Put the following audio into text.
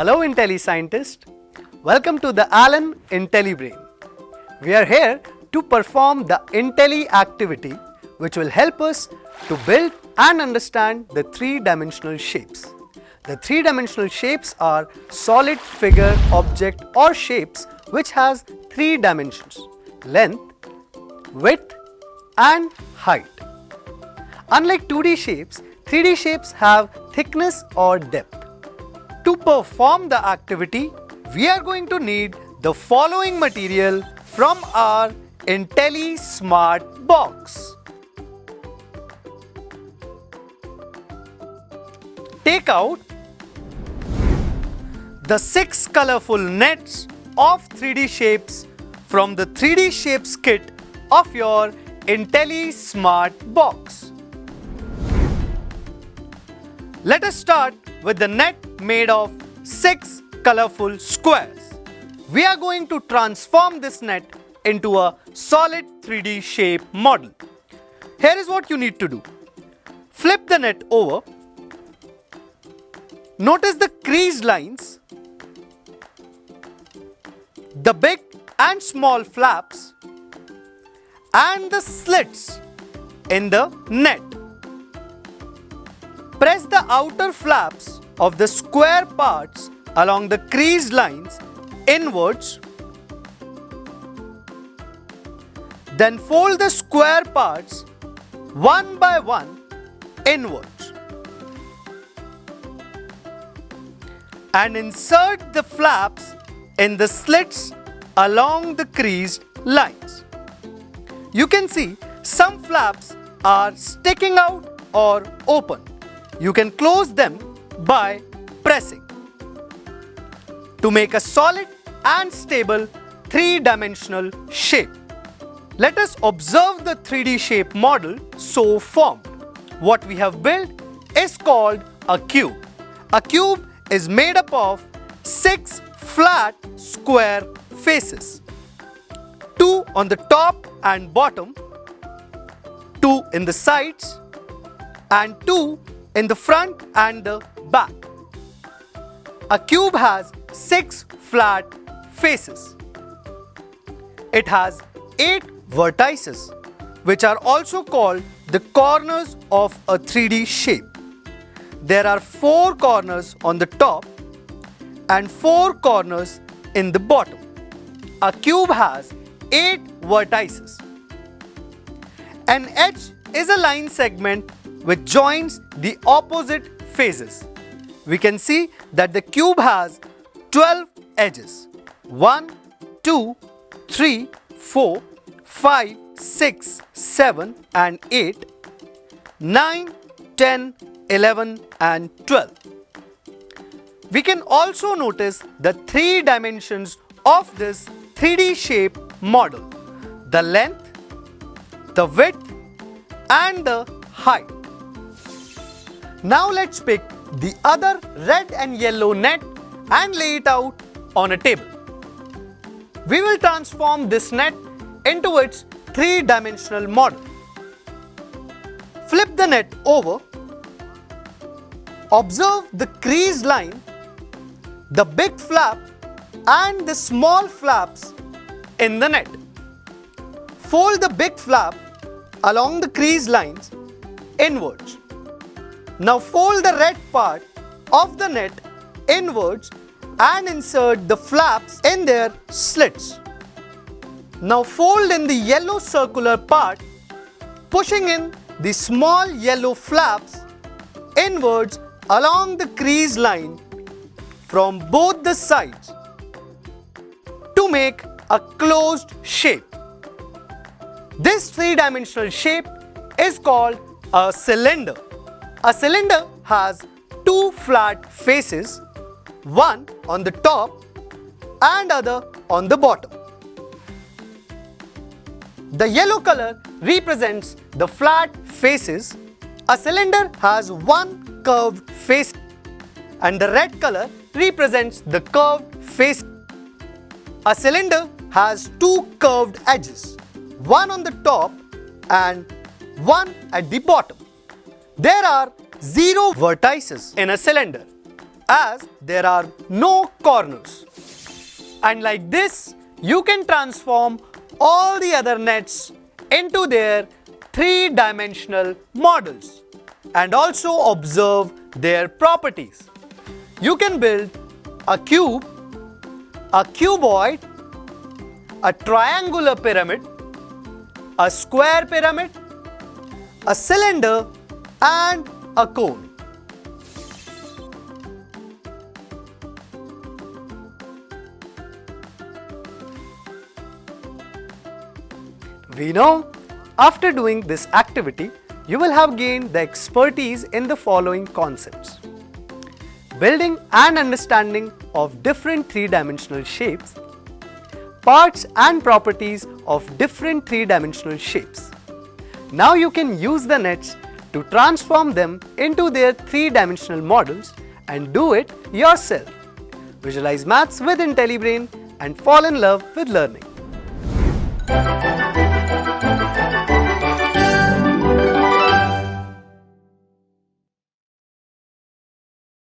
Hello IntelliScientist. Welcome to the Alan IntelliBrain. We are here to perform the Intelli activity which will help us to build and understand the three-dimensional shapes. The three-dimensional shapes are solid figure, object or shapes which has three dimensions: length, width and height. Unlike 2D shapes, 3D shapes have thickness or depth. To perform the activity, we are going to need the following material from our Intelli Smart Box. Take out the 6 colorful nets of 3D shapes from the 3D shapes kit of your Intelli Smart Box. Let us start with the net made of 6 colorful squares. We are going to transform this net into a solid 3D shape model. Here is what you need to do. Flip the net over. Notice the creased lines, the big and small flaps, and the slits in the net. Press the outer flaps of the square parts along the creased lines inwards. Then fold the square parts one by one inwards. And insert the flaps in the slits along the creased lines. You can see some flaps are sticking out or open. You can close them by pressing. To make a solid and stable three-dimensional shape. Let us observe the 3D shape model so formed. What we have built is called a cube. A cube is made up of 6 flat square faces. 2 on the top and bottom, 2 in the sides, and 2 in the front and the back. A cube has 6 flat faces. It has 8 vertices, which are also called the corners of a 3D shape. There are 4 corners on the top and 4 corners in the bottom. A cube has 8 vertices. An edge is a line segment which joins the opposite faces. We can see that the cube has 12 edges. 1, 2, 3, 4, 5, 6, 7 and 8, 9, 10, 11 and 12. We can also notice the 3 dimensions of this 3D shape model: the length, the width and the height. Now let's pick the other red and yellow net and lay it out on a table. We will transform this net into its 3-dimensional model. Flip the net over. Observe the creased line, the big flap and the small flaps in the net. Fold the big flap along the creased lines inwards. Now fold the red part of the net inwards and insert the flaps in their slits. Now fold in the yellow circular part, pushing in the small yellow flaps inwards along the crease line from both the sides to make a closed shape. This three-dimensional shape is called a cylinder. A cylinder has 2 flat faces, one on the top and other on the bottom. The yellow color represents the flat faces. A cylinder has 1 curved face and the red color represents the curved face. A cylinder has 2 curved edges, one on the top and one at the bottom. There are 0 vertices in a cylinder as there are no corners. And like this, you can transform all the other nets into their three-dimensional models and also observe their properties. You can build a cube, a cuboid, a triangular pyramid, a square pyramid, a cylinder and a cone. We know after doing this activity, you will have gained the expertise in the following concepts: building and understanding of different three-dimensional shapes, parts and properties of different three-dimensional shapes. Now you can use the nets to transform them into their three-dimensional models and do it yourself. Visualize maths with IntelliBrain and fall in love with learning.